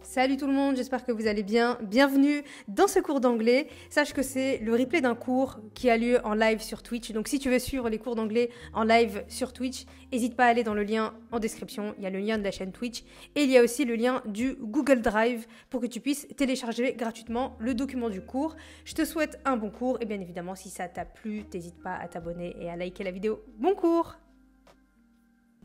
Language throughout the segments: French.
Salut tout le monde, j'espère que vous allez bien. Bienvenue dans ce cours d'anglais. Sache que c'est le replay d'un cours qui a lieu en live sur Twitch. Donc si tu veux suivre les cours d'anglais en live sur Twitch, n'hésite pas à aller dans le lien en description. Il y a le lien de la chaîne Twitch et il y a aussi le lien du Google Drive pour que tu puisses télécharger gratuitement le document du cours. Je te souhaite un bon cours et bien évidemment si ça t'a plu, n'hésite pas à t'abonner et à liker la vidéo. Bon cours!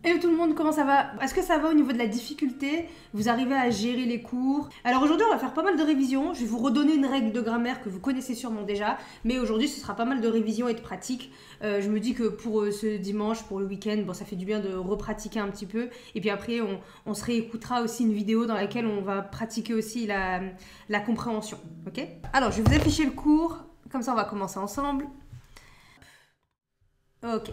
Hello tout le monde, comment ça va? Est-ce que ça va au niveau de la difficulté? Vous arrivez à gérer les cours? Alors aujourd'hui on va faire pas mal de révisions. Je vais vous redonner une règle de grammaire que vous connaissez sûrement déjà. Mais aujourd'hui ce sera pas mal de révisions et de pratiques. Je me dis que pour ce dimanche, pour le week-end, bon, ça fait du bien de repratiquer un petit peu. Et puis après on se réécoutera aussi une vidéo dans laquelle on va pratiquer aussi la compréhension. Ok? Alors je vais vous afficher le cours. Comme ça on va commencer ensemble. Ok.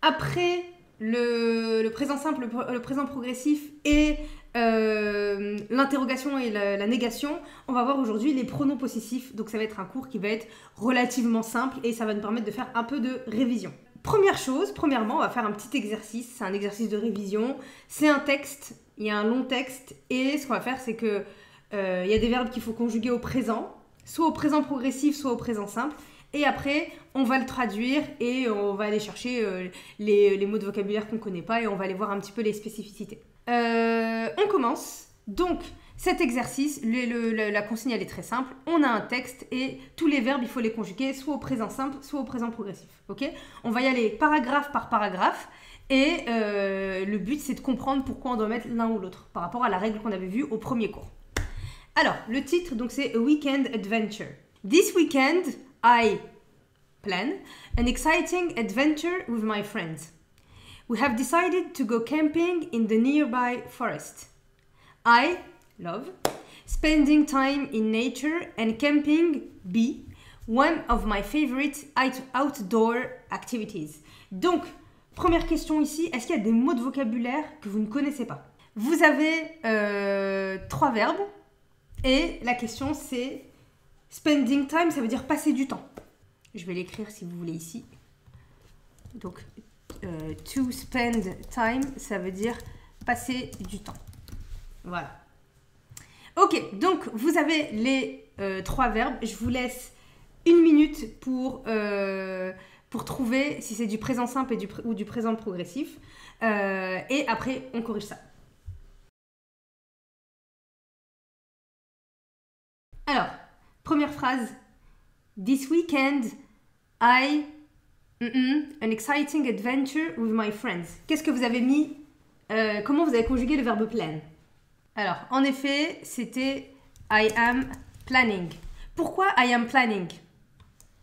Après le présent simple, le présent progressif et l'interrogation et la négation, on va voir aujourd'hui les pronoms possessifs. Donc ça va être un cours qui va être relativement simple et ça va nous permettre de faire un peu de révision. Premièrement, on va faire un petit exercice. C'est un exercice de révision. C'est un texte, il y a un long texte et ce qu'on va faire c'est que il y a des verbes qu'il faut conjuguer au présent, soit au présent progressif, soit au présent simple. Et après, on va le traduire et on va aller chercher les mots de vocabulaire qu'on ne connaît pas et on va aller voir un petit peu les spécificités. On commence. Donc, cet exercice, la consigne, elle est très simple. On a un texte et tous les verbes, il faut les conjuguer soit au présent simple, soit au présent progressif. Okay ? On va y aller paragraphe par paragraphe et le but, c'est de comprendre pourquoi on doit mettre l'un ou l'autre par rapport à la règle qu'on avait vue au premier cours. Alors, le titre, donc c'est A Weekend Adventure. This weekend, I plan an exciting adventure with my friends. We have decided to go camping in the nearby forest. I love spending time in nature and camping be one of my favorite outdoor activities. Donc, première question ici, est-ce qu'il y a des mots de vocabulaire que vous ne connaissez pas? Vous avez 3 verbes et la question c'est spending time, ça veut dire passer du temps. Je vais l'écrire si vous voulez ici. Donc, to spend time, ça veut dire passer du temps. Voilà. Ok, donc vous avez les 3 verbes. Je vous laisse 1 minute pour trouver si c'est du présent simple ou du présent progressif. Et après, on corrige ça. Alors, première phrase. This weekend, an exciting adventure with my friends. Qu'est-ce que vous avez mis? Comment vous avez conjugué le verbe plan? Alors, en effet, c'était I am planning. Pourquoi I am planning?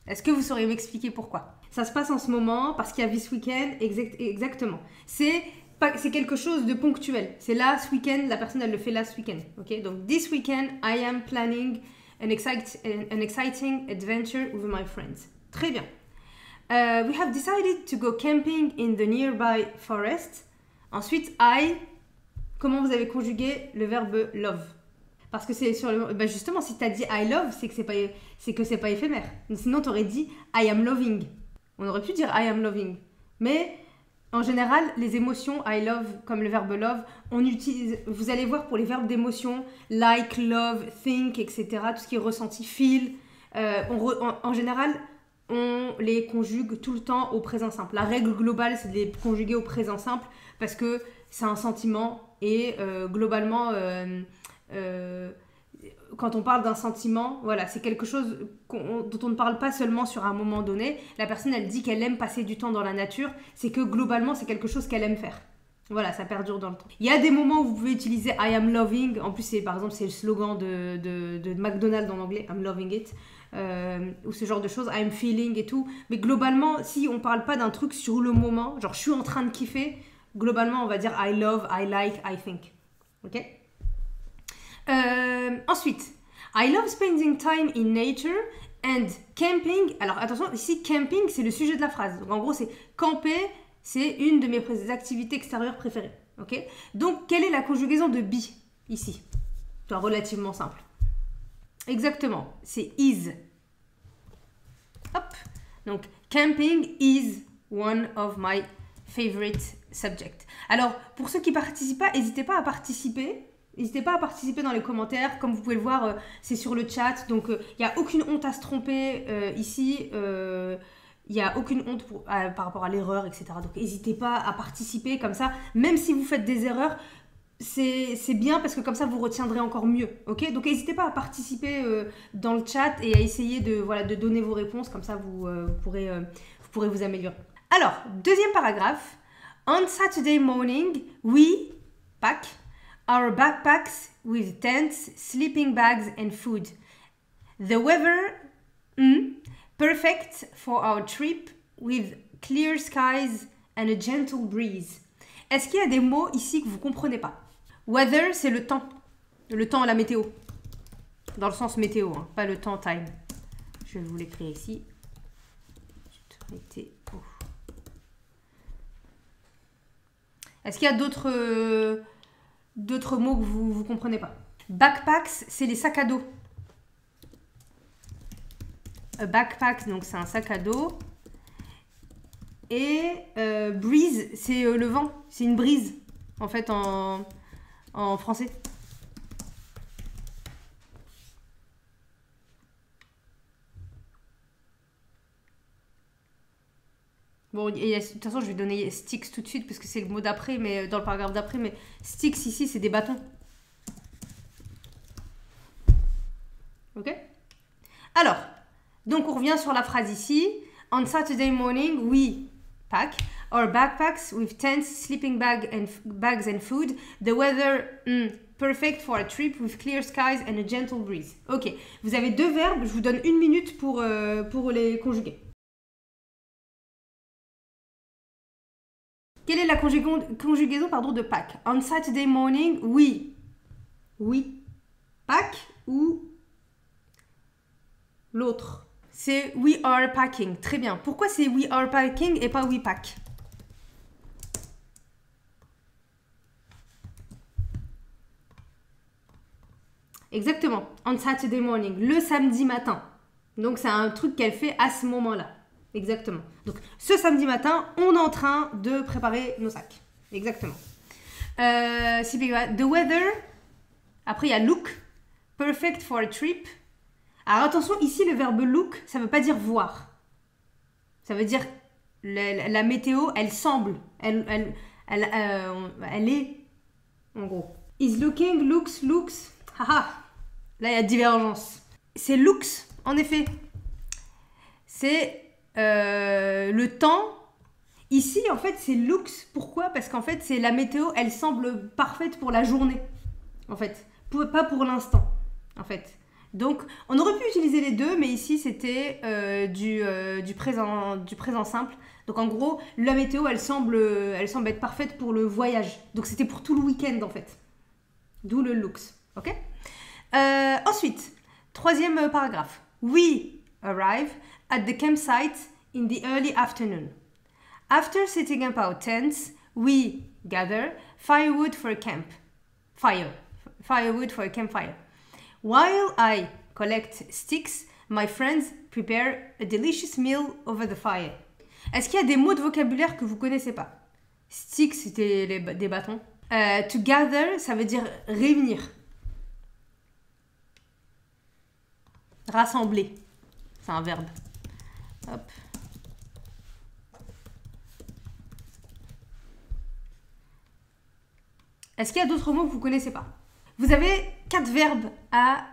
Est-ce que vous sauriez m'expliquer pourquoi? Ça se passe en ce moment parce qu'il y a this weekend, exactement. C'est quelque chose de ponctuel. C'est là, ce week-end, la personne, elle le fait là, ce week-end. Okay? Donc, this weekend, I am planning an exciting adventure with my friends. Très bien. We have decided to go camping in the nearby forest. Ensuite, comment vous avez conjugué le verbe love? Parce que c'est sur le... justement, si tu as dit I love, c'est que c'est pas éphémère. Sinon, tu aurais dit I am loving. On aurait pu dire I am loving. Mais en général, les émotions I love, comme le verbe love, on utilise... Vous allez voir pour les verbes d'émotion, like, love, think, etc. Tout ce qui est ressenti, feel. En général, on les conjugue tout le temps au présent simple. La règle globale, c'est de les conjuguer au présent simple parce que c'est un sentiment et globalement, quand on parle d'un sentiment, voilà, c'est quelque chose dont on ne parle pas seulement sur un moment donné. La personne, elle dit qu'elle aime passer du temps dans la nature, c'est que globalement, c'est quelque chose qu'elle aime faire. Voilà, ça perdure dans le temps. Il y a des moments où vous pouvez utiliser I am loving. En plus, par exemple, c'est le slogan de McDonald's en anglais, I'm loving it. Ou ce genre de choses, I'm feeling et tout. Mais globalement, si on parle pas d'un truc sur le moment, genre je suis en train de kiffer, globalement, on va dire I love, I like, I think. Ok? Ensuite, I love spending time in nature and camping. Alors attention, ici, camping, c'est le sujet de la phrase. Donc en gros, c'est camper. C'est une de mes activités extérieures préférées. Okay? Donc, quelle est la conjugaison de be ici? C'est relativement simple. Exactement, c'est is. Hop. Donc, camping is one of my favorite subjects. Alors, pour ceux qui ne participent pas, n'hésitez pas à participer. N'hésitez pas à participer dans les commentaires. Comme vous pouvez le voir, c'est sur le chat. Donc, il n'y a aucune honte à se tromper ici. Il n'y a aucune honte par rapport à l'erreur, etc. Donc, n'hésitez pas à participer comme ça. Même si vous faites des erreurs, c'est bien parce que comme ça, vous retiendrez encore mieux. Ok? Donc, n'hésitez pas à participer dans le chat et à essayer de donner vos réponses. Comme ça, vous pourrez vous améliorer. Alors, deuxième paragraphe. On Saturday morning, we pack our backpacks with tents, sleeping bags and food. The weather, perfect for our trip with clear skies and a gentle breeze. Est-ce qu'il y a des mots ici que vous ne comprenez pas? Weather, c'est le temps, la météo. Dans le sens météo, hein, pas le temps time. Je vais vous l'écrire ici. Météo. Est-ce qu'il y a d'autres mots que vous ne comprenez pas? Backpacks, c'est les sacs à dos. A backpack, donc c'est un sac à dos. Et breeze, c'est le vent. C'est une brise, en fait, en français. Bon, de toute façon, je vais donner sticks tout de suite parce que c'est le mot d'après, mais dans le paragraphe d'après. Mais sticks ici, c'est des bâtons. Ok? Alors, donc on revient sur la phrase ici. On Saturday morning, we pack our backpacks with tents, sleeping bags and food. The weather, perfect for a trip with clear skies and a gentle breeze. Ok, vous avez deux verbes. Je vous donne 1 minute pour les conjuguer. Quelle est la conjugaison de pack? On Saturday morning, we pack ou l'autre? C'est we are packing. Très bien. Pourquoi c'est we are packing et pas we pack? Exactement. On Saturday morning, le samedi matin. Donc c'est un truc qu'elle fait à ce moment-là. Exactement. Donc, ce samedi matin, on est en train de préparer nos sacs. Exactement. The weather. Après, il y a look. Perfect for a trip. Alors, attention, ici, le verbe look, ça ne veut pas dire voir. Ça veut dire la météo, elle semble. Elle est, en gros. Is looking, looks. Haha. Là, il y a divergence. C'est looks, en effet. C'est le temps. Ici, en fait, c'est looks. Pourquoi? Parce qu'en fait, c'est la météo, elle semble parfaite pour la journée. En fait, pas pour l'instant. En fait. Donc, on aurait pu utiliser les deux, mais ici, c'était du présent simple. Donc, en gros, la météo, elle semble être parfaite pour le voyage. Donc, c'était pour tout le week-end, en fait. D'où le looks. Ok? Ensuite, troisième paragraphe. We arrive at the campsite in the early afternoon. After setting up our tents, we gather firewood for a campfire. While I collect sticks, my friends prepare a delicious meal over the fire. Est-ce qu'il y a des mots de vocabulaire que vous connaissez pas? Sticks, c'était des bâtons. To gather, ça veut dire réunir. Rassembler. C'est un verbe. Hop. Est-ce qu'il y a d'autres mots que vous ne connaissez pas? Vous avez 4 verbes à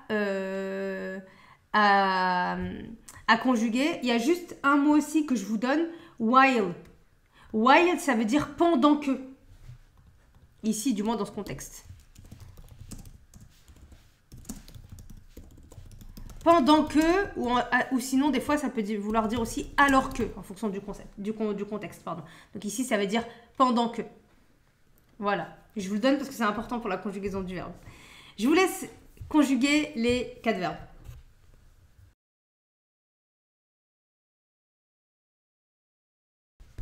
conjuguer. Il y a juste un mot aussi que je vous donne, while. While, ça veut dire pendant que. Ici, du moins dans ce contexte. Pendant que, ou sinon, des fois, ça peut vouloir dire aussi alors que, en fonction du concept, du contexte, pardon. Donc ici, ça veut dire pendant que. Voilà. Je vous le donne parce que c'est important pour la conjugaison du verbe. Je vous laisse conjuguer les 4 verbes.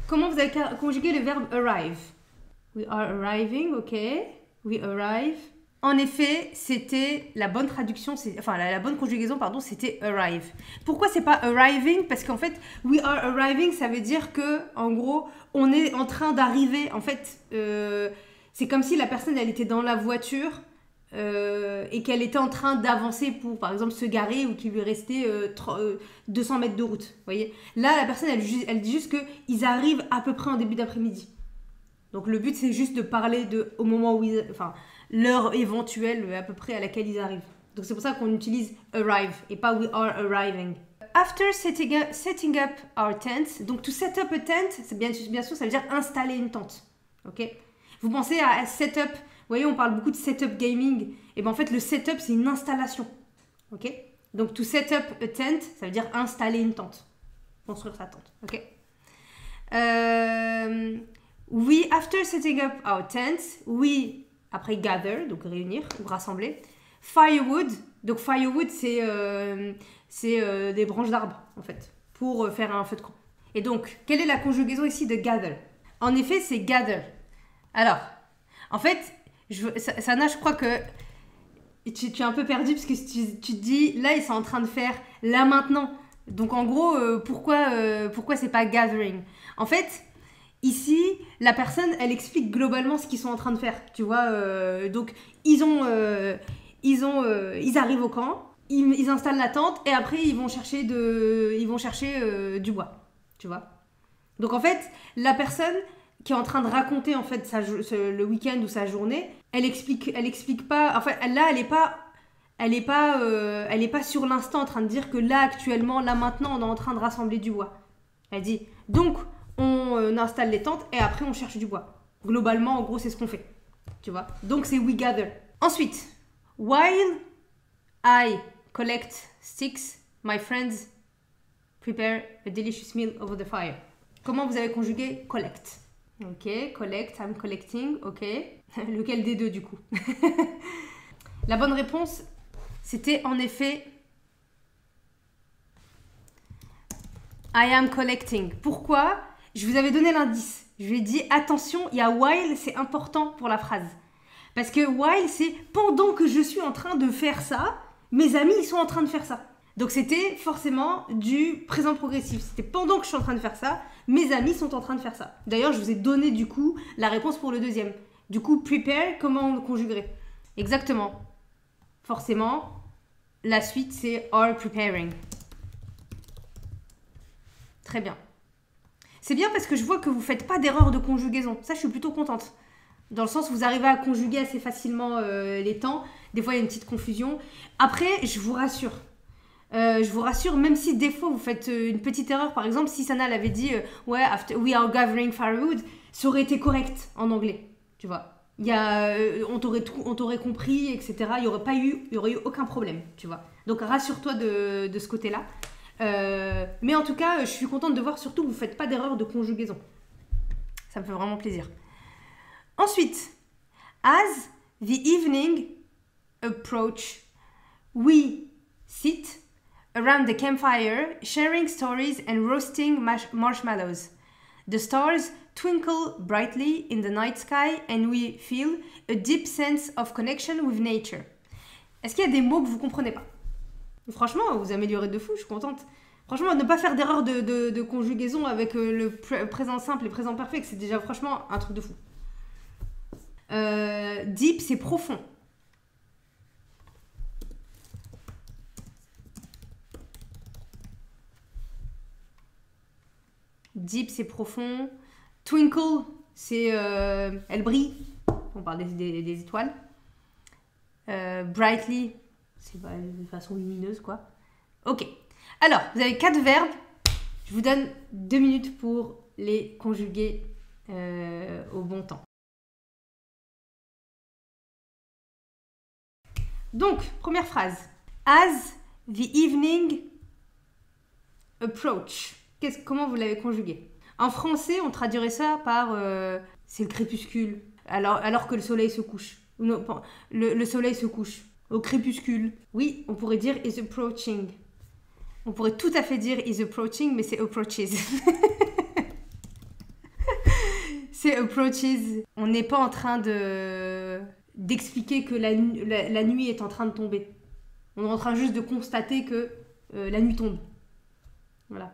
Comment vous allez conjuguer le verbe arrive? We are arriving, ok. We arrive. En effet, c'était la bonne traduction, la bonne conjugaison, pardon, c'était arrive. Pourquoi c'est pas arriving? Parce qu'en fait, we are arriving, ça veut dire que, en gros, on est en train d'arriver. En fait, c'est comme si la personne, elle était dans la voiture et qu'elle était en train d'avancer pour, par exemple, se garer ou qu'il lui restait 200 mètres de route. Vous voyez ? Là, la personne, elle dit juste qu'ils arrivent à peu près en début d'après-midi. Donc, le but, c'est juste de parler au moment où l'heure éventuelle à peu près à laquelle ils arrivent. Donc, c'est pour ça qu'on utilise arrive et pas we are arriving. After setting up our tent, donc to set up a tent, c'est bien sûr, ça veut dire installer une tente. Ok ? Vous pensez à setup. Vous voyez, on parle beaucoup de setup gaming. Et bien en fait, le setup, c'est une installation. Ok ? Donc, to set up a tent, ça veut dire installer une tente. Construire sa tente. Ok ? After setting up our tent, we, après gather, donc réunir ou rassembler. Firewood, donc firewood, c'est des branches d'arbres, en fait, pour faire un feu de camp. Et donc, quelle est la conjugaison ici de gather ? En effet, c'est gather. Alors, en fait... Sana, je crois que tu es un peu perdu parce que tu te dis, là, ils sont en train de faire là maintenant. Donc, en gros, pourquoi c'est pas gathering ? En fait, ici, la personne, elle explique globalement ce qu'ils sont en train de faire. Tu vois, donc, ils arrivent au camp, ils installent la tente et après, ils vont chercher du bois. Tu vois ? Donc, en fait, la personne qui est en train de raconter en fait le week-end ou sa journée, elle explique pas. Enfin, là, elle est pas sur l'instant en train de dire que là actuellement, là maintenant, on est en train de rassembler du bois. Elle dit donc on installe les tentes et après on cherche du bois. Globalement, en gros, c'est ce qu'on fait. Tu vois. Donc c'est we gather. Ensuite, while I collect sticks, my friends prepare a delicious meal over the fire. Comment vous avez conjugué collect ? Ok, collect, I'm collecting, ok. Lequel des deux du coup ? La bonne réponse, c'était en effet I am collecting. Pourquoi ? Je vous avais donné l'indice. Je lui ai dit attention, il y a while, c'est important pour la phrase. Parce que while, c'est pendant que je suis en train de faire ça, mes amis ils sont en train de faire ça. Donc c'était forcément du présent progressif. C'était pendant que je suis en train de faire ça, mes amis sont en train de faire ça. D'ailleurs, je vous ai donné du coup la réponse pour le deuxième. Du coup, prepare, comment on le conjuguerait ? Exactement. Forcément, la suite c'est are preparing. Très bien. C'est bien parce que je vois que vous ne faites pas d'erreur de conjugaison. Ça, je suis plutôt contente. Dans le sens où vous arrivez à conjuguer assez facilement les temps. Des fois, il y a une petite confusion. Après, je vous rassure, même si des fois vous faites une petite erreur, par exemple, si Sana l'avait dit after we are gathering firewood, ça aurait été correct en anglais, tu vois. On t'aurait compris, etc. Il y aurait eu aucun problème, tu vois. Donc rassure-toi de ce côté-là. Mais en tout cas, je suis contente de voir surtout que vous faites pas d'erreur de conjugaison. Ça me fait vraiment plaisir. Ensuite, as the evening approach, we sit around the campfire, sharing stories and roasting marshmallows. The stars twinkle brightly in the night sky and we feel a deep sense of connection with nature. Est-ce qu'il y a des mots que vous comprenez pas ? Franchement, vous améliorez de fou, je suis contente. Franchement, ne pas faire d'erreur de conjugaison avec le présent simple et présent parfait, c'est déjà franchement un truc de fou. Deep, c'est profond. Deep, c'est profond. Twinkle, c'est elle brille. On parle des étoiles. Brightly, c'est de façon lumineuse, quoi. Ok. Alors, vous avez 4 verbes. Je vous donne 2 minutes pour les conjuguer au bon temps. Donc, première phrase. As the evening approach. Comment vous l'avez conjugué ? En français, on traduirait ça par c'est le crépuscule, alors que le soleil se couche. Non, le soleil se couche. Au crépuscule. Oui, on pourrait dire is approaching. On pourrait tout à fait dire is approaching, mais c'est approaches. C'est approaches. On n'est pas en train d'expliquer que la nuit est en train de tomber. On est en train juste de constater que la nuit tombe. Voilà.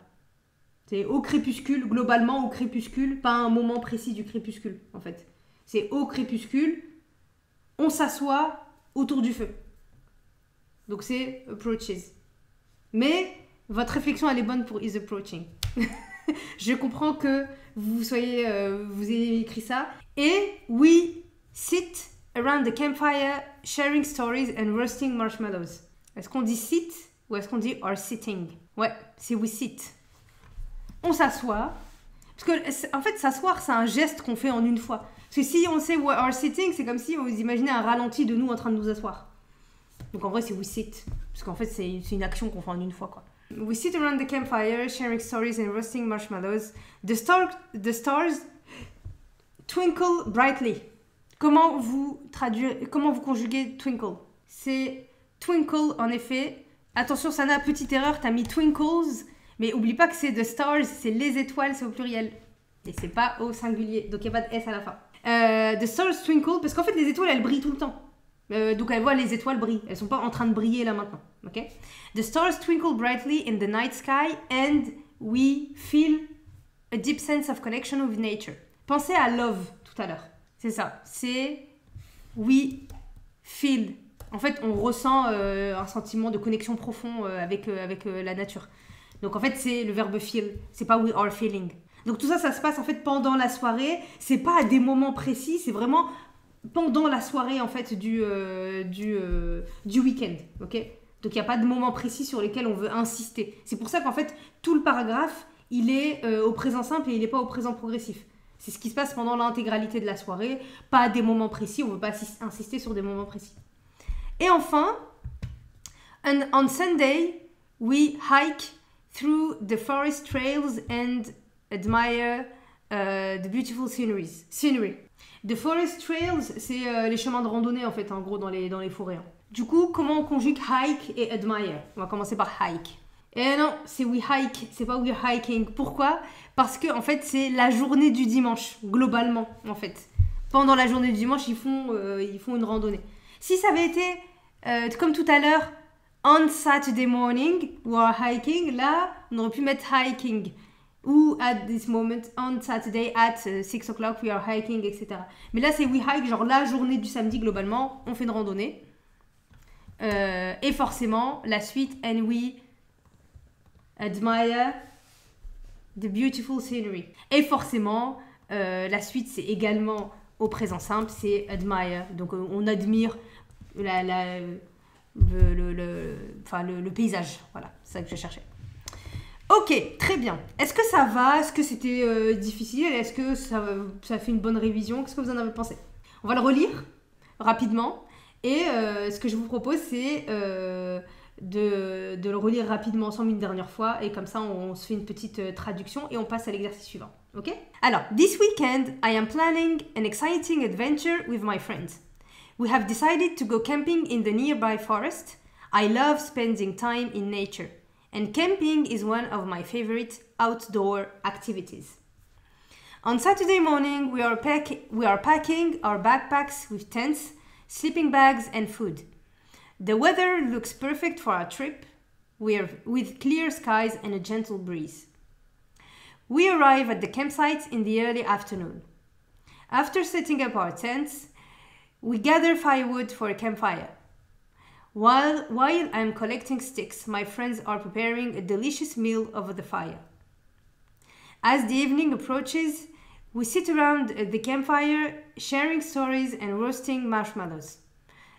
C'est au crépuscule, globalement au crépuscule, pas un moment précis du crépuscule, en fait. C'est au crépuscule, on s'assoit autour du feu. Donc c'est approaches. Mais votre réflexion, elle est bonne pour is approaching. Je comprends que vous ayez écrit ça. Et we sit around the campfire, sharing stories and roasting marshmallows. Est-ce qu'on dit sit ou est-ce qu'on dit are sitting? Ouais, c'est we sit. On s'assoit. Parce que, en fait, s'asseoir, c'est un geste qu'on fait en une fois. Parce que si on sait we are sitting, c'est comme si vous imaginez un ralenti de nous en train de nous asseoir. Donc en vrai, c'est we sit. Parce qu'en fait, c'est une action qu'on fait en une fois, quoi. We sit around the campfire, sharing stories and roasting marshmallows. The stars twinkle brightly. Comment vous conjuguez twinkle? C'est twinkle, en effet. Attention, Sana, petite erreur, t'as mis twinkles. Mais oublie pas que c'est the stars, c'est les étoiles, c'est au pluriel. Et c'est pas au singulier. Donc il n'y a pas de S à la fin. The stars twinkle, parce qu'en fait, les étoiles, elles brillent tout le temps. Donc elle voit les étoiles briller. Elles sont pas en train de briller là maintenant. Ok? The stars twinkle brightly in the night sky and we feel a deep sense of connection with nature. Pensez à love tout à l'heure. C'est ça. C'est we feel. En fait, on ressent un sentiment de connexion profond avec la nature. Donc en fait, c'est le verbe feel. C'est pas we are feeling. Donc tout ça, ça se passe en fait pendant la soirée. C'est pas à des moments précis. C'est vraiment pendant la soirée en fait du week-end, ok? Donc il n'y a pas de moment précis sur lesquels on veut insister. C'est pour ça qu'en fait tout le paragraphe il est au présent simple et il n'est pas au présent progressif. C'est ce qui se passe pendant l'intégralité de la soirée, pas à des moments précis, on ne veut pas insister sur des moments précis. Et enfin, on Sunday, we hike through the forest trails and admire the beautiful scenery. The forest trails, c'est les chemins de randonnée en fait, en gros dans les forêts. Hein. Du coup, comment on conjugue hike et admire? On va commencer par hike. Et non, c'est we hike, c'est pas we hiking. Pourquoi? Parce que en fait, c'est la journée du dimanche, globalement en fait. Pendant la journée du dimanche, ils font une randonnée. Si ça avait été comme tout à l'heure, on Saturday morning, we are hiking, là, on aurait pu mettre hiking. Ou at this moment, on Saturday at 6 o'clock, we are hiking, etc. Mais là, c'est we hike, genre la journée du samedi, globalement, on fait une randonnée. Et forcément, la suite, and we admire the beautiful scenery. Et forcément, la suite, c'est également au présent simple, c'est admire. Donc, on admire le paysage. Voilà, c'est ça que je cherchais. Ok, très bien. Est-ce que ça va? Est-ce que c'était difficile? Est-ce que ça fait une bonne révision? Qu'est-ce que vous en avez pensé? On va le relire rapidement. Et ce que je vous propose, c'est de le relire rapidement ensemble une dernière fois. Et comme ça, on se fait une petite traduction et on passe à l'exercice suivant. Ok? Alors, this weekend, I am planning an exciting adventure with my friends. We have decided to go camping in the nearby forest. I love spending time in nature. And camping is one of my favorite outdoor activities. On Saturday morning, we are packing our backpacks with tents, sleeping bags and food. The weather looks perfect for our trip, with clear skies and a gentle breeze. We arrive at the campsite in the early afternoon. After setting up our tents, we gather firewood for a campfire. While I'm collecting sticks, my friends are preparing a delicious meal over the fire. As the evening approaches, we sit around the campfire, sharing stories and roasting marshmallows.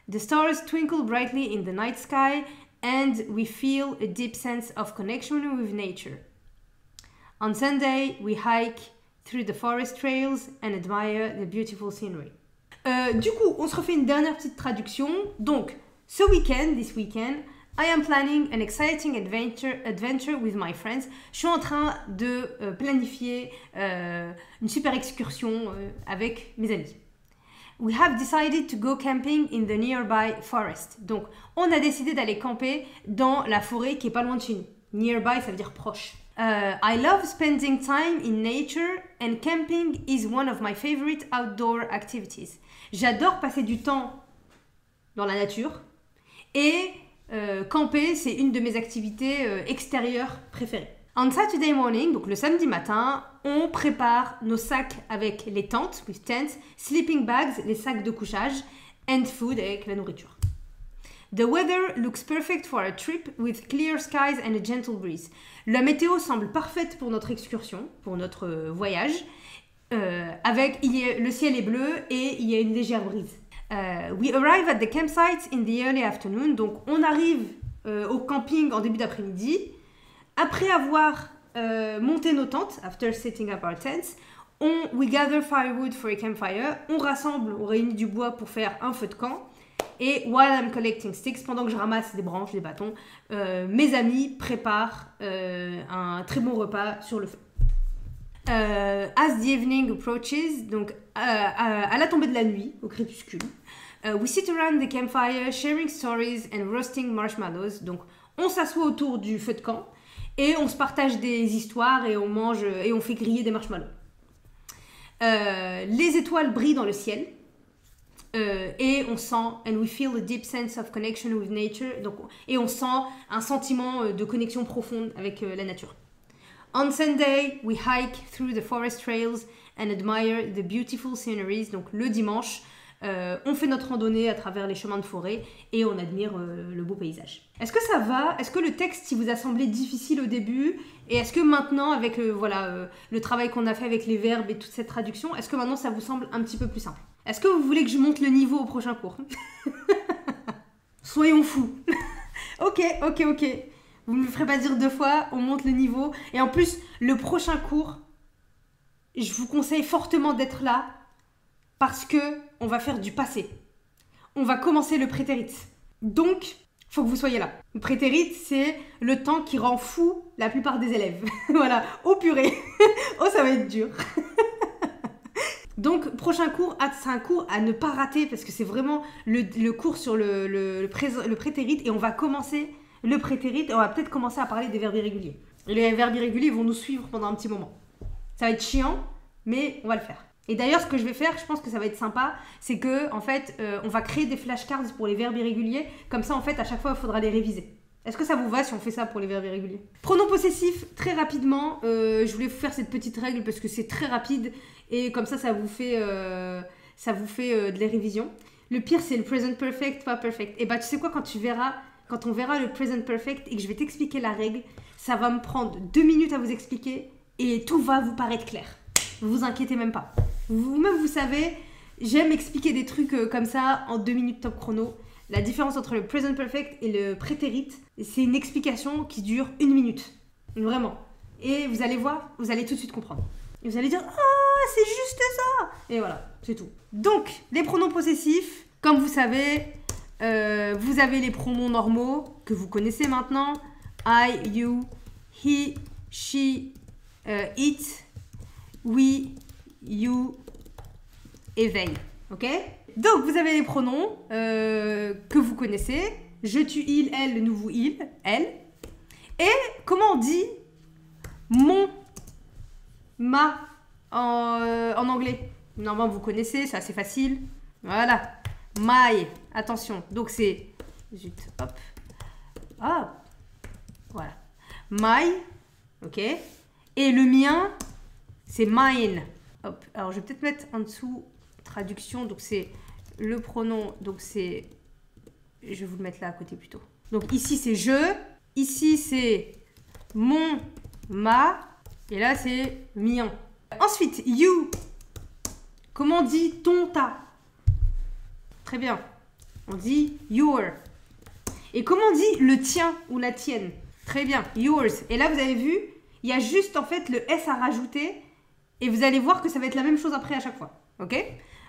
The stars twinkle brightly in the night sky, and we feel a deep sense of connection with nature. On Sunday, we hike through the forest trails and admire the beautiful scenery. Du coup, on se refait une dernière petite traduction. Donc, this weekend, I am planning an exciting adventure with my friends. Je suis en train de planifier une super excursion avec mes amis. We have decided to go camping in the nearby forest. Donc, on a décidé d'aller camper dans la forêt qui est pas loin de chez nous. Nearby, ça veut dire proche. I love spending time in nature and camping is one of my favorite outdoor activities. J'adore passer du temps dans la nature et camper, c'est une de mes activités extérieures préférées. On Saturday morning, donc le samedi matin, on prépare nos sacs avec les tentes, with tents, sleeping bags, les sacs de couchage, and food, avec la nourriture. The weather looks perfect for a trip with clear skies and a gentle breeze. La météo semble parfaite pour notre excursion, pour notre voyage. Le ciel est bleu et il y a une légère brise. We arrive at the campsite in the early afternoon. Donc on arrive au camping en début d'après-midi. Après avoir monté nos tentes, after setting up our tents, we gather firewood for a campfire. On réunit du bois pour faire un feu de camp. Et while I'm collecting sticks, pendant que je ramasse des branches, des bâtons, mes amis préparent un très bon repas sur le feu. As the evening approaches, donc à la tombée de la nuit, au crépuscule, we sit around the campfire, sharing stories and roasting marshmallows. Donc on s'assoit autour du feu de camp et on se partage des histoires et on mange et on fait griller des marshmallows. Les étoiles brillent dans le ciel. Et on sent, and we feel a deep sense of connection with nature. Donc, et on sent un sentiment de connexion profonde avec la nature. On Sunday, we hike through the forest trails and admire the beautiful sceneries. Donc le dimanche, on fait notre randonnée à travers les chemins de forêt et on admire le beau paysage. Est-ce que ça va? Est-ce que le texte il vous a semblé difficile au début? Et est-ce que maintenant, avec le travail qu'on a fait avec les verbes et toute cette traduction, est-ce que maintenant ça vous semble un petit peu plus simple? Est-ce que vous voulez que je monte le niveau au prochain cours? Soyons fous. Ok. Vous ne me ferez pas dire 2 fois, on monte le niveau. Et en plus, le prochain cours, je vous conseille fortement d'être là parce que on va faire du passé. On va commencer le prétérit. Donc, il faut que vous soyez là. Le prétérit, c'est le temps qui rend fou la plupart des élèves. Voilà, oh purée. Oh, ça va être dur. Donc, prochain cours, c'est un cours à ne pas rater parce que c'est vraiment le cours sur le prétérit et on va commencer le prétérit et on va peut-être commencer à parler des verbes irréguliers. Et les verbes irréguliers vont nous suivre pendant un petit moment. Ça va être chiant, mais on va le faire. Et d'ailleurs, ce que je vais faire, je pense que ça va être sympa, c'est que en fait, on va créer des flashcards pour les verbes irréguliers. Comme ça, en fait, à chaque fois, il faudra les réviser. Est-ce que ça vous va si on fait ça pour les verbes irréguliers? Pronom possessif, très rapidement, je voulais vous faire cette petite règle parce que c'est très rapide et comme ça vous fait de la révision. Le pire, c'est le present perfect, pas perfect. Et bah, tu sais quoi, quand on verra le present perfect et que je vais t'expliquer la règle, ça va me prendre 2 minutes à vous expliquer et tout va vous paraître clair. Vous inquiétez même pas. Vous-même, vous savez, j'aime expliquer des trucs comme ça en 2 minutes top chrono. La différence entre le present perfect et le prétérit, c'est une explication qui dure 1 minute. Vraiment. Et vous allez voir, vous allez tout de suite comprendre. Et vous allez dire « Ah, c'est juste ça !» Et voilà, c'est tout. Donc, les pronoms possessifs, comme vous savez, vous avez les pronoms normaux que vous connaissez maintenant. I, you, he, she, it, we, you et they. Ok? Donc, vous avez les pronoms que vous connaissez. Je, tu, il, elle, nous, vous, il, elle. Et comment on dit mon, ma en anglais? Normalement, vous connaissez, c'est assez facile. Voilà. My. Attention. Donc, c'est... Zut, hop. Ah. Voilà. My. Ok. Et le mien, c'est mine. Hop. Alors, je vais peut-être mettre en dessous traduction. Donc, c'est le pronom. Donc, c'est... Je vais vous le mettre là à côté plutôt. Donc, ici, c'est je. Ici, c'est mon, ma. Et là, c'est mien. Ensuite, you. Comment on dit ton, ta? Très bien. On dit your. Et comment on dit le tien ou la tienne? Très bien. Yours. Et là, vous avez vu, il y a juste en fait le S à rajouter. Et vous allez voir que ça va être la même chose après à chaque fois. Ok?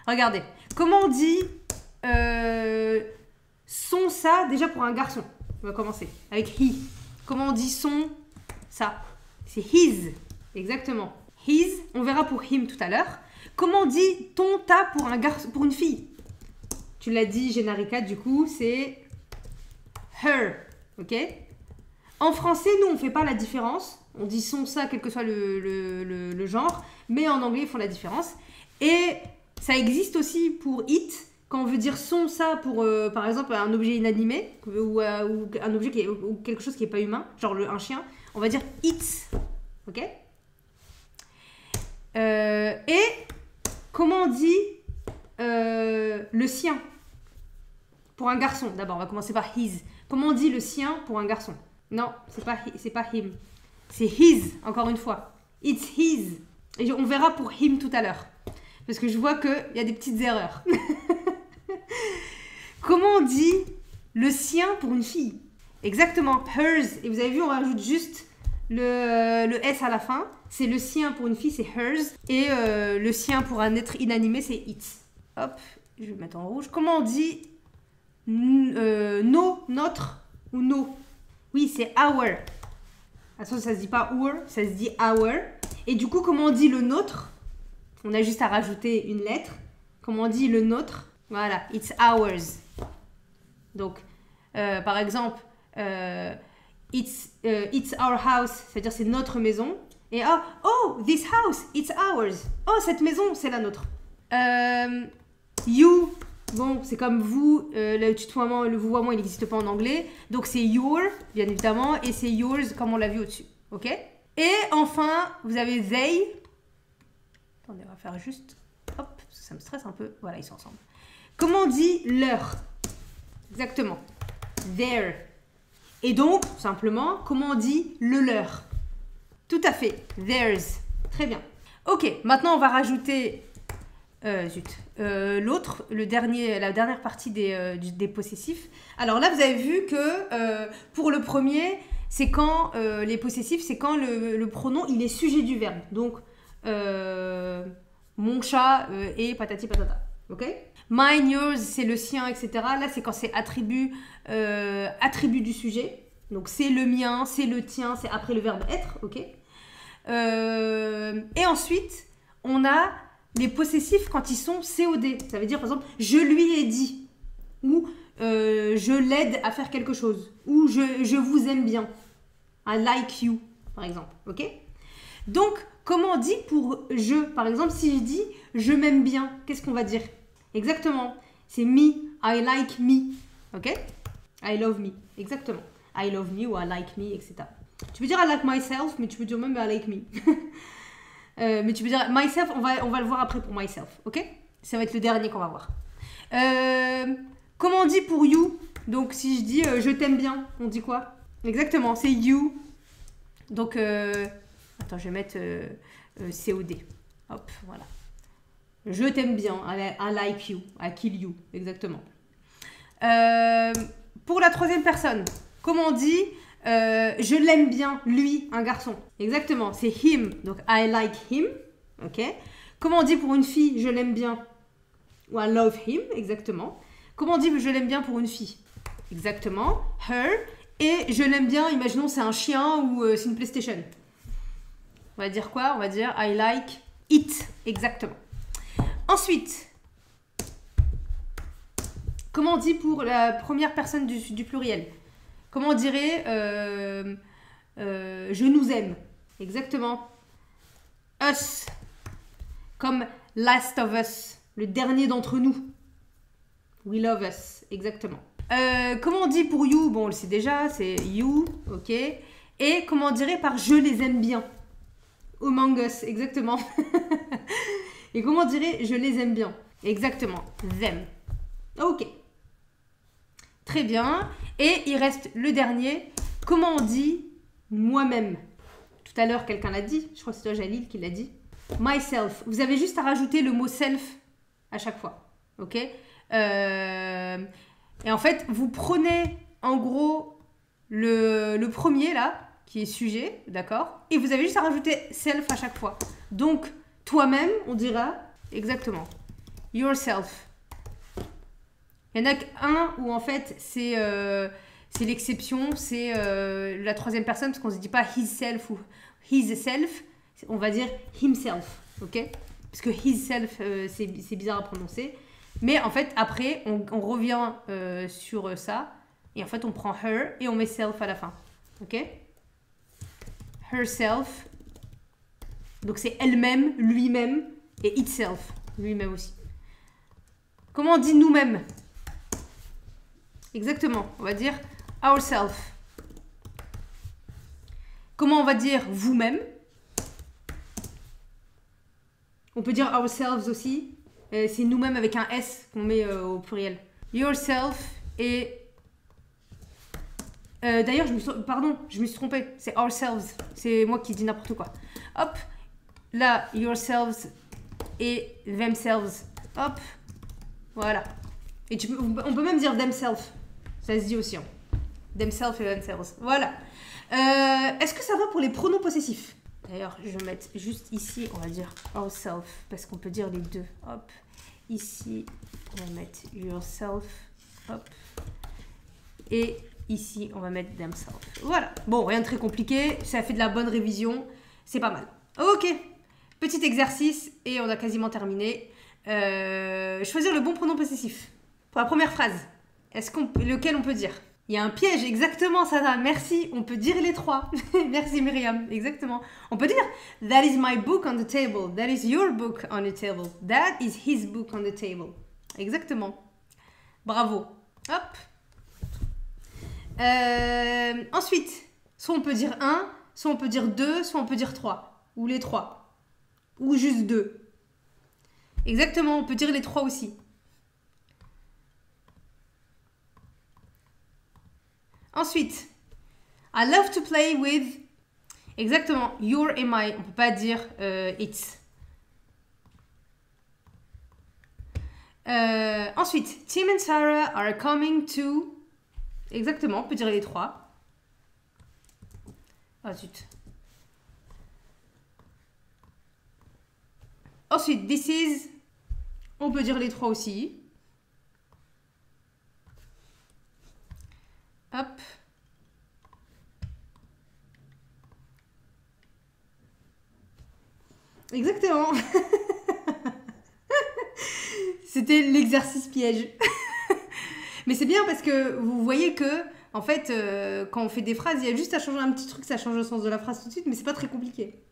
Regardez. Comment on dit son, ça, déjà pour un garçon? On va commencer avec he. Comment on dit son, ça? C'est his. Exactement. His. On verra pour him tout à l'heure. Comment on dit ton, ta pour un garçon, pour une fille? Tu l'as dit, Génarica, du coup, c'est her. Ok? En français, nous, on ne fait pas la différence. On dit son, ça, quel que soit le genre. Mais en anglais, ils font la différence. Et ça existe aussi pour it. Quand on veut dire son, ça, pour, par exemple, un objet inanimé. Ou un objet ou quelque chose qui n'est pas humain. Genre un chien. On va dire it. Ok? Et comment on dit le sien pour un garçon. D'abord, on va commencer par his. Comment on dit le sien pour un garçon? Non, c'est pas him. C'est his, encore une fois. It's his. Et on verra pour him tout à l'heure. Parce que je vois qu'il y a des petites erreurs. Comment on dit le sien pour une fille? Exactement, hers. Et vous avez vu, on rajoute juste le S à la fin. C'est le sien pour une fille, c'est hers. Et le sien pour un être inanimé, c'est its. Hop, je vais mettre en rouge. Comment on dit no, notre ou no? Oui, c'est our. Attention, ça se dit pas our, ça se dit our. Et du coup, comment on dit le nôtre? On a juste à rajouter une lettre. Comment on dit le nôtre? Voilà, it's ours. Donc, par exemple, it's our house, c'est-à-dire c'est notre maison. Et oh, this house, it's ours. Oh, cette maison, c'est la nôtre. You, bon, c'est comme vous, le tutoiement, le vouvoiement, il n'existe pas en anglais. Donc, c'est your, bien évidemment, et c'est yours, comme on l'a vu au-dessus. OK? Et enfin, vous avez they. Attendez, on va faire juste, hop, parce que ça me stresse un peu. Voilà, ils sont ensemble. Comment on dit leur? Exactement. Their. Et donc, simplement, comment on dit le leur? Tout à fait. Theirs. Très bien. Ok, maintenant on va rajouter l'autre, la dernière partie des possessifs. Alors là, vous avez vu que pour le premier, c'est quand les possessifs, c'est quand le pronom il est sujet du verbe. Donc, mon chat et patati patata. Ok? Mine, yours, c'est le sien, etc. Là, c'est quand c'est attribut du sujet. Donc, c'est le mien, c'est le tien, c'est après le verbe être. Ok? Et ensuite, on a les possessifs quand ils sont COD. Ça veut dire, par exemple, je lui ai dit. Ou je l'aide à faire quelque chose. Ou je vous aime bien. I like you, par exemple. Ok? Donc, comment on dit pour je? Par exemple, si je dis je m'aime bien, qu'est-ce qu'on va dire? Exactement. C'est me. I like me. Ok? I love me. Exactement. I love me ou I like me, etc. Tu peux dire I like myself, mais tu peux dire même I like me. Mais tu peux dire myself, on va le voir après pour myself. Ok? Ça va être le dernier qu'on va voir. Comment on dit pour you? Donc, si je dis je t'aime bien, on dit quoi? Exactement, c'est you. Donc, attends, je vais mettre COD. Hop, voilà. Je t'aime bien. I like you. I kill you. Exactement. Pour la troisième personne, comment on dit je l'aime bien, lui, un garçon? Exactement, c'est him. Donc, I like him. Ok. Comment on dit pour une fille, je l'aime bien? Ou I love him. Exactement. Comment on dit je l'aime bien pour une fille? Exactement, her. Et je l'aime bien, imaginons c'est un chien ou c'est une PlayStation. On va dire quoi? On va dire I like it. Exactement. Ensuite, comment on dit pour la première personne du pluriel? Comment on dirait je nous aime? Exactement. Us. Comme last of us. Le dernier d'entre nous. We love us. Exactement. Comment on dit pour you? Bon, on le sait déjà, c'est you. Ok. Et comment on dirait par je les aime bien? Among us. Exactement. Et comment on dirait je les aime bien? Exactement. Them. Ok. Très bien. Et il reste le dernier. Comment on dit moi-même? Tout à l'heure, quelqu'un l'a dit. Je crois que c'est toi, Jalil, qui l'a dit. Myself. Vous avez juste à rajouter le mot self à chaque fois. Ok? Et en fait, vous prenez en gros le premier là, qui est sujet, d'accord? Et vous avez juste à rajouter self à chaque fois. Donc, toi-même, on dira exactement. Yourself. Il y en a qu'un où en fait c'est l'exception, c'est la troisième personne, parce qu'on ne se dit pas his self ou his self, on va dire himself, ok? Parce que his self, c'est bizarre à prononcer. Mais en fait, après, on revient sur ça, et en fait, on prend her et on met self à la fin, ok? Herself, donc c'est elle-même, lui-même, et itself, lui-même aussi. Comment on dit nous-mêmes? Exactement, on va dire ourselves. Comment on va dire vous-même? On peut dire ourselves aussi. C'est nous-mêmes avec un S qu'on met au pluriel. Yourself Et d'ailleurs, pardon, je me suis trompée. C'est ourselves. C'est moi qui dis n'importe quoi. Hop. Là, yourselves et themselves. Hop. Voilà. Et on peut même dire themselves. Ça se dit aussi. Hein. Themselves et themselves. Voilà. Est-ce que ça va pour les pronoms possessifs? D'ailleurs, je vais mettre juste ici, on va dire ourselves, parce qu'on peut dire les deux. Hop. Ici, on va mettre yourself. Hop. Et ici, on va mettre themselves. Voilà. Bon, rien de très compliqué. Ça fait de la bonne révision. C'est pas mal. Ok. Petit exercice et on a quasiment terminé. Choisir le bon pronom possessif. Pour la première phrase, lequel on peut dire? Il y a un piège, exactement, Sana. Merci. On peut dire les trois. Merci, Myriam. Exactement. On peut dire that is my book on the table. That is your book on the table. That is his book on the table. Exactement. Bravo. Hop. Ensuite, soit on peut dire un, soit on peut dire deux, soit on peut dire trois. Ou les trois. Ou juste deux. Exactement, on peut dire les trois aussi. Ensuite, I love to play with. Exactement, your et my. On peut pas dire it's. Ensuite, Tim and Sarah are coming to. Exactement, on peut dire les trois. Ah zut. Ensuite, this is. On peut dire les trois aussi. Hop. Exactement. C'était l'exercice piège. Mais c'est bien parce que vous voyez que, en fait, quand on fait des phrases, il y a juste à changer un petit truc, ça change le sens de la phrase tout de suite, mais c'est pas très compliqué.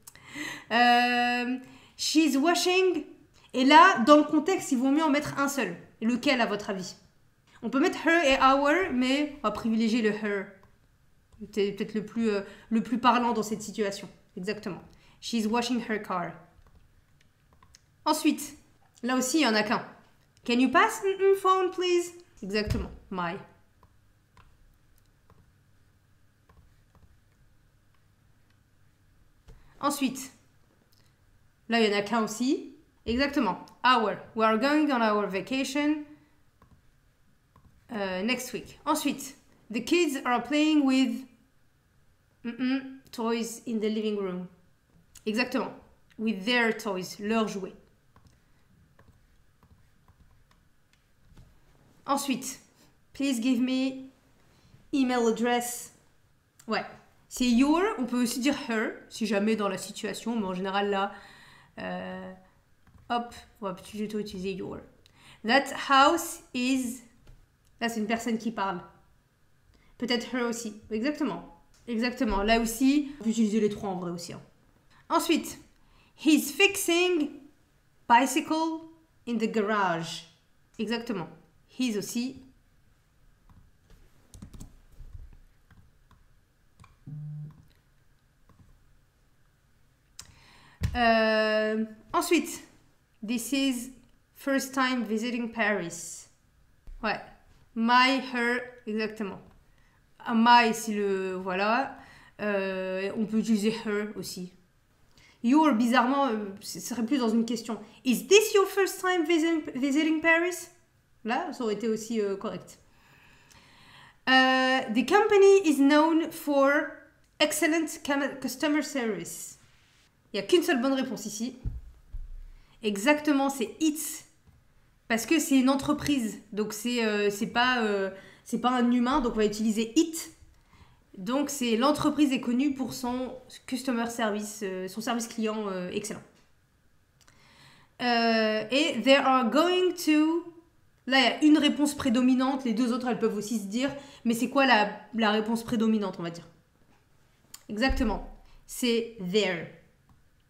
She's washing. Et là, dans le contexte, il vaut mieux en mettre un seul. Lequel, à votre avis? On peut mettre her et our, mais on va privilégier le her. C'est peut-être le plus parlant dans cette situation. Exactement. She's washing her car. Ensuite, là aussi, il n'y en a qu'un. Can you pass phone, please? Exactement. My. Ensuite, là, il n'y en a qu'un aussi. Exactement. Our. We are going on our vacation next week. Ensuite, the kids are playing with toys in the living room. Exactement. With their toys. Leurs jouets. Ensuite, please give me email address. Ouais. C'est your, on peut aussi dire her, si jamais dans la situation, mais en général là, hop, on va plutôt utiliser your. That house is. Là, c'est une personne qui parle. Peut-être her aussi. Exactement. Exactement. Là aussi, on peut utiliser les trois en vrai aussi. Hein. Ensuite, he's fixing bicycle in the garage. Exactement. He's aussi. Ensuite, this is first time visiting Paris. Ouais. My, her, exactement. My, c'est le. Voilà. On peut utiliser her aussi. Your, bizarrement, ce serait plus dans une question. Is this your first time visiting Paris? Là, ça aurait été aussi correct. The company is known for excellent customer service. Il n'y a qu'une seule bonne réponse ici. Exactement, c'est it's. Parce que c'est une entreprise. Donc, c'est pas un humain. Donc, on va utiliser it. Donc, l'entreprise est connue pour son customer service, son service client excellent. Et they are going to. Là, il y a une réponse prédominante. Les deux autres, elles peuvent aussi se dire. Mais c'est quoi la réponse prédominante, on va dire? Exactement. C'est there.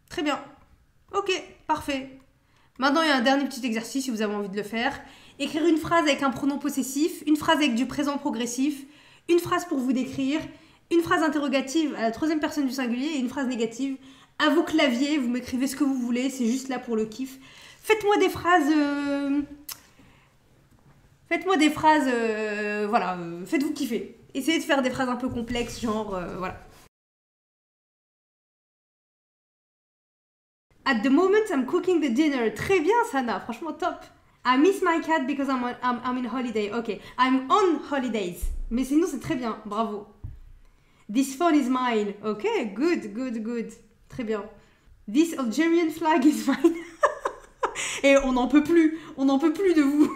Très bien. Ok, parfait. Maintenant, il y a un dernier petit exercice si vous avez envie de le faire. Écrire une phrase avec un pronom possessif, une phrase avec du présent progressif, une phrase pour vous décrire, une phrase interrogative à la troisième personne du singulier et une phrase négative. À vos claviers, vous m'écrivez ce que vous voulez, c'est juste là pour le kiff. Faites-moi des phrases Faites-moi des phrases, voilà, faites-vous kiffer. Essayez de faire des phrases un peu complexes, genre, voilà. At the moment, I'm cooking the dinner. Très bien, Sana, franchement top. I miss my cat because I'm in holiday. Ok, I'm on holidays. Mais sinon, c'est très bien, bravo. This phone is mine. Ok, good, good, good. Très bien. This Algerian flag is mine. Et on n'en peut plus de vous.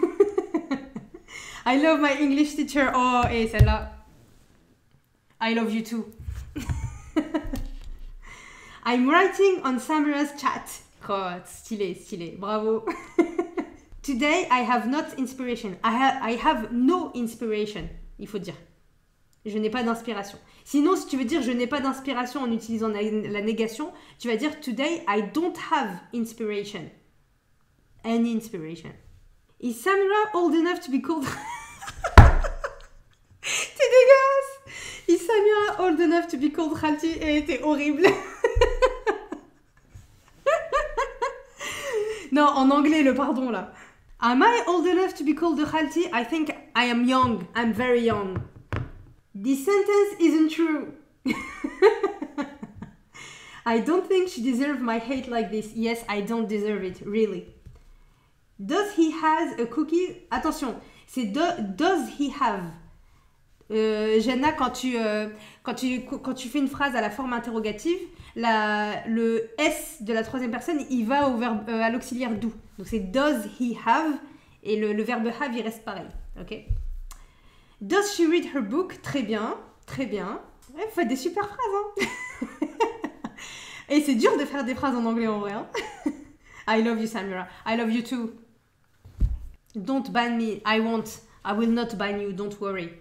I love my English teacher. Oh, et celle-là. I love you too. I'm writing on Samira's chat. Oh, stylé, stylé. Bravo. Today, I have not inspiration. I have no inspiration. Il faut dire. Je n'ai pas d'inspiration. Sinon, si tu veux dire je n'ai pas d'inspiration en utilisant la négation, tu vas dire Today, I don't have inspiration. Any inspiration. Is Samira old enough to be called... T'es dégueulasse. Is Samira old enough to be called Khalti? Elle était horrible. Non, en anglais, le pardon, là. Am I old enough to be called the Khalti? I think I am young. I'm very young. This sentence isn't true. I don't think she deserves my hate like this. Yes, I don't deserve it, really. Does he has a cookie? Attention, c'est does he have. Jenna, quand tu fais une phrase à la forme interrogative, le S de la troisième personne, il va au verbe, à l'auxiliaire do. Donc c'est does he have, et le verbe have, il reste pareil. Ok. Does she read her book? Très bien, très bien. Ouais, vous faites des super phrases, hein. Et c'est dur de faire des phrases en anglais en vrai, hein. I love you, Samira. I love you too. Don't ban me. I won't. I will not ban you, don't worry.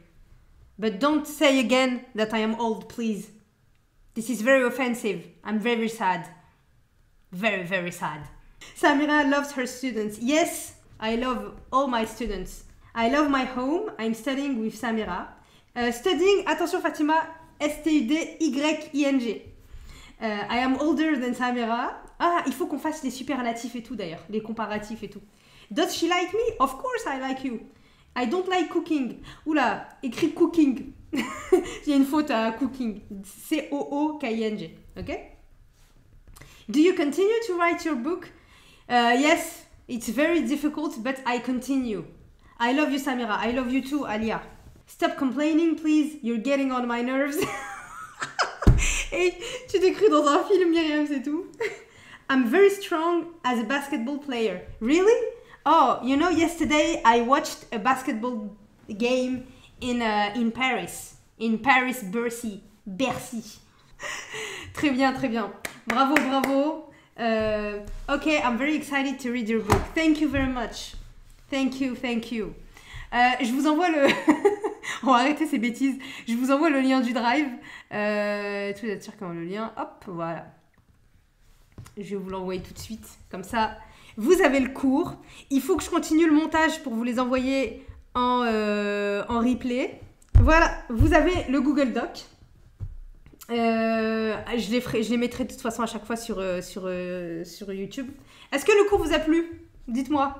But don't say again that I am old, please. This is very offensive. I'm very sad. Very, very sad. Samira loves her students. Yes, I love all my students. I love my home. I'm studying with Samira. Studying, attention Fatima, S-T-U-D-Y-I-N-G. I am older than Samira. Ah, il faut qu'on fasse les superlatifs et tout d'ailleurs, les comparatifs et tout. Does she like me? Of course I like you. I don't like cooking. Oula, écrit cooking. Il y a une faute à cooking. C-O-O-K-I-N-G. Ok? Do you continue to write your book? Yes, it's very difficult, but I continue. I love you, Samira. I love you too, Alia. Stop complaining, please. You're getting on my nerves. Et tu t'écris dans un film, Myriam, c'est tout. I'm very strong as a basketball player. Really? Oh, you know, yesterday I watched a basketball game in Paris. In Paris, Bercy. Très bien, très bien. Bravo, bravo. Okay, I'm very excited to read your book. Thank you very much. Thank you, thank you. Je vous envoie le... On va arrêter ces bêtises. Je vous envoie le lien du drive. Tout êtes sûr comment le lien. Hop, voilà. Je vais vous l'envoyer tout de suite. Comme ça, vous avez le cours. Il faut que je continue le montage pour vous les envoyer en replay. Voilà, vous avez le Google Doc. Je les mettrai de toute façon à chaque fois sur YouTube. Est-ce que le cours vous a plu? Dites-moi.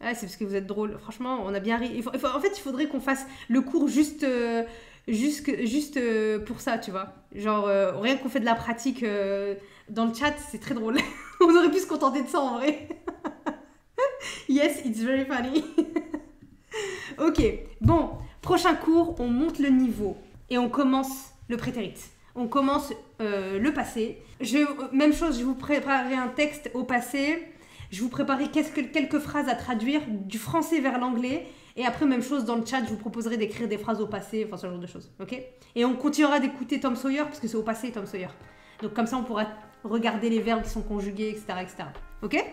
Ah, c'est parce que vous êtes drôle. Franchement, on a bien ri. En fait, il faudrait qu'on fasse le cours juste pour ça, tu vois. Genre, rien qu'on fait de la pratique dans le chat, c'est très drôle. On aurait pu se contenter de ça en vrai. Yes, it's very funny. Ok, bon, prochain cours, on monte le niveau et on commence le prétérit. On commence le passé. Même chose, je vous préparerai un texte au passé. Je vous préparerai quelques phrases à traduire du français vers l'anglais. Et après, même chose dans le chat, je vous proposerai d'écrire des phrases au passé, enfin ce genre de choses. Ok? Et on continuera d'écouter Tom Sawyer parce que c'est au passé Tom Sawyer. Donc comme ça, on pourra regarder les verbes qui sont conjugués, etc. etc. Ok?